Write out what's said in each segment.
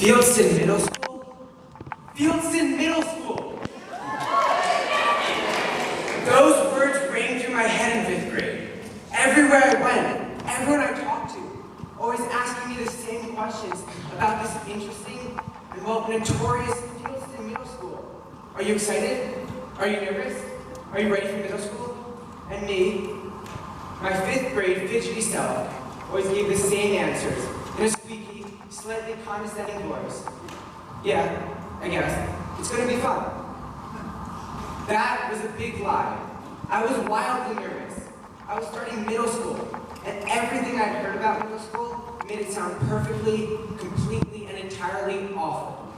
Fieldston Middle School? Fieldston Middle School! Those words rang through my head in 5th grade. Everywhere I went, everyone I talked to, always asking me the same questions about this interesting and, well, notorious Fieldston Middle School. Are you excited? Are you nervous? Are you ready for middle school? And me, my 5th grade fidgety self, always gave the same answers in a squeaky, slightly condescending voice. Yeah, I guess. It's gonna be fun. That was a big lie. I was wildly nervous. I was starting middle school, and everything I'd heard about middle school made it sound perfectly, completely, and entirely awful.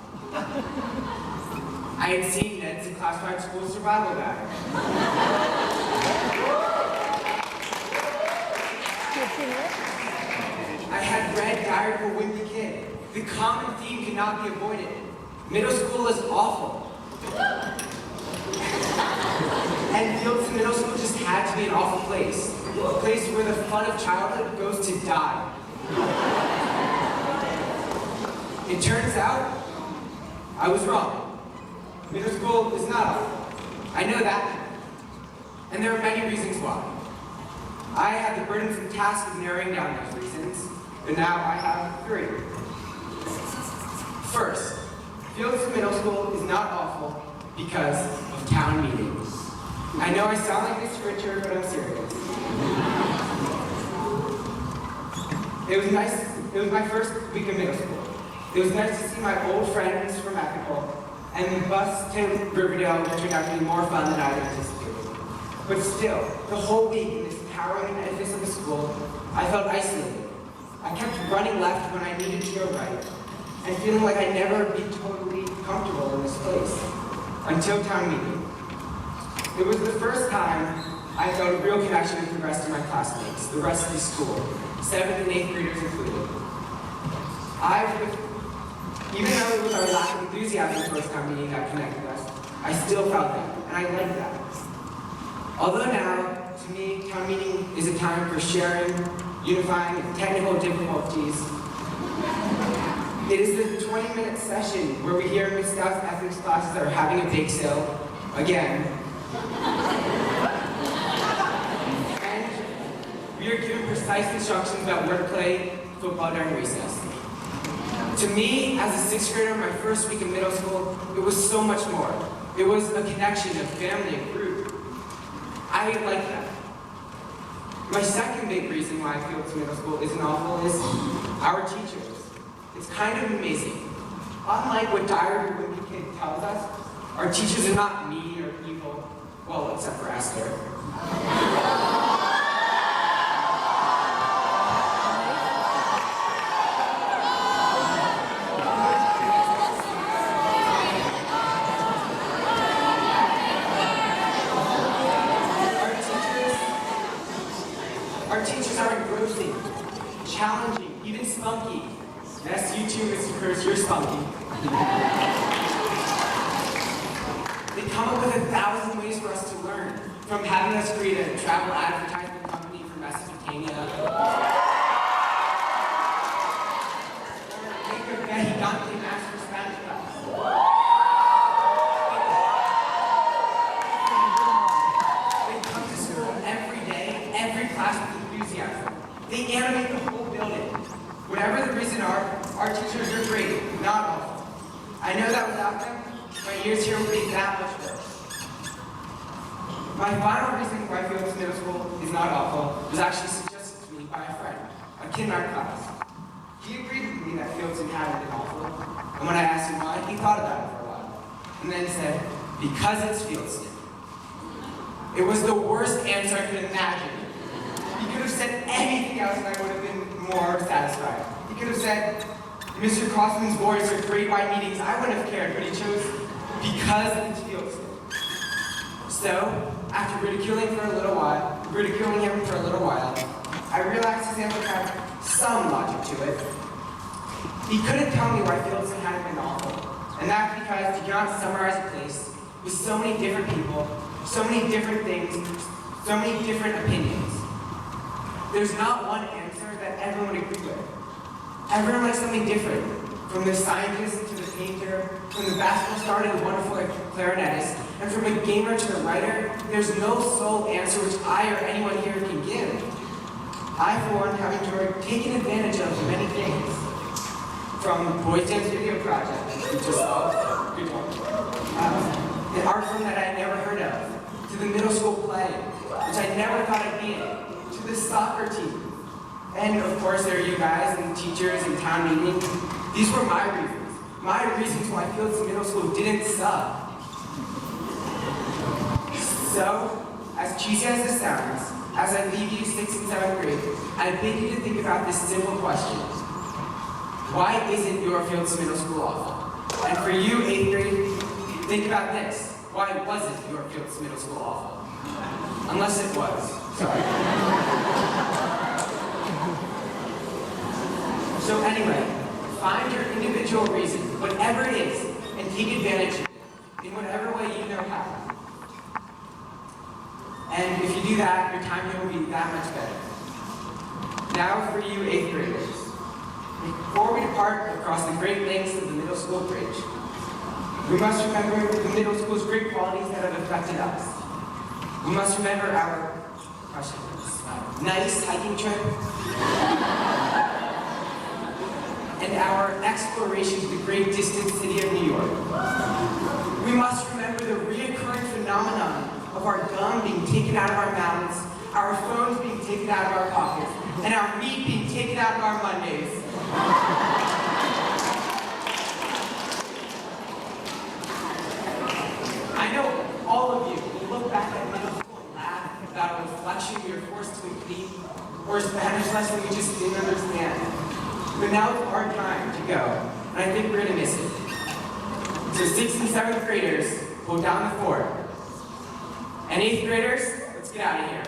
I had seen Ned's classified school survival guide. I had read Diary of a Wimpy Kid. The common theme could not be avoided. Middle school is awful. And Fieldston Middle School just had to be an awful place. A place where the fun of childhood goes to die. It turns out, I was wrong. Middle school is not awful. I know that. And there are many reasons why. I had the burdensome task of narrowing down those reasons, but now I have 3. First, Fieldston Middle School is not awful because of town meetings. I know I sound like Mr. Richard, but I'm serious. It was my first week of middle school. It was nice to see my old friends from Ethical, and the bus to Riverdale turned out to be more fun than I had anticipated. But still, the whole week in this towering edifice of the school, I felt isolated. I kept running left when I needed to go right, and feeling like I'd never be totally comfortable in this place, until town meeting. It was the first time I felt a real connection with the rest of my classmates, the rest of the school, 7th and 8th graders included. Even though it was our lack of enthusiasm the first town meeting that connected us, I still felt that, and I liked that. Although now, to me, town meeting is a time for sharing, unifying, and technical difficulties. It is the 20-minute session where we hear Miss Stout's ethics classes that are having a bake sale, again. And we are given precise instructions about where to play football during recess. To me, as a 6th grader in my first week of middle school, it was so much more. It was a connection, a family, a group. I like that. My second big reason why I feel Middle School isn't awful is our teachers. It's kind of amazing. Unlike what Diary of a Wimpy Kid tells us, our teachers are not mean or evil. Well, except for Esther. Our teachers are engrossing, challenging, even spunky. Yes, you too, Mr. Curse, you're spunky. They come up with 1,000 ways for us to learn, from having us create a travel advertisement company for Mesopotamia, or make a Betty Dante master Spanish class. They come to school every day, every class with enthusiasm. They animate the whole building. Whatever the reason our teachers are great, not awful. I know that without them, my years here would be that much worse. My final reason why Fieldston Middle School is not awful was actually suggested to me by a friend, a kid in our class. He agreed with me that Fieldston hadn't been awful, and when I asked him why, he thought about it for a while, and then said, because it's Fieldston. It was the worst answer I could imagine. He could have said anything else and I would have been more satisfied. He could have said, Mr. Crossman's boys are great by meetings. I wouldn't have cared, but he chose because it's Fieldston. So, after ridiculing him for a little while, I realized his answer had some logic to it. He couldn't tell me why Fieldston hadn't been awful, and that's because you cannot summarize a place with so many different people, so many different things, so many different opinions. There's not one answer that everyone would agree with. Everyone likes something different. From the scientist to the painter, from the basketball star to the wonderful clarinetist, and from a gamer to the writer, there's no sole answer which I or anyone here can give. I, for one, have enjoyed taking advantage of many things. From Boys Dance Video Project, which just saw, good one, an art form that I had never heard of, to the middle school play, which I never thought I'd be in, to the soccer team. And of course, there are you guys and teachers and town meeting. These were my reasons why Fields Middle School didn't suck. So, as cheesy as this sounds, as I leave you 6th and 7th grade, I beg you to think about this simple question. Why isn't your Fields Middle School awful? And for you, 8th grade, think about this. Why wasn't your Fields Middle School awful? Unless it was. Sorry. So anyway, find your individual reason, whatever it is, and take advantage of it in whatever way you know how. And if you do that, your time here will be that much better. Now for you 8th graders. Before we depart across the great lengths of the middle school bridge, we must remember the middle school's great qualities that have affected us. We must remember our nice hiking trip, and our exploration to the great distant city of New York. We must remember the reoccurring phenomenon of our gum being taken out of our mouths, our phones being taken out of our pockets, and our meat being taken out of our Mondays. I know all of you will look back at middle school and laugh about a reflection we were forced to complete, or a Spanish lesson we just didn't understand. But now it's our time to go, and I think we're going to miss it. So 6th and 7th graders, hold down the fort. And 8th graders, let's get out of here.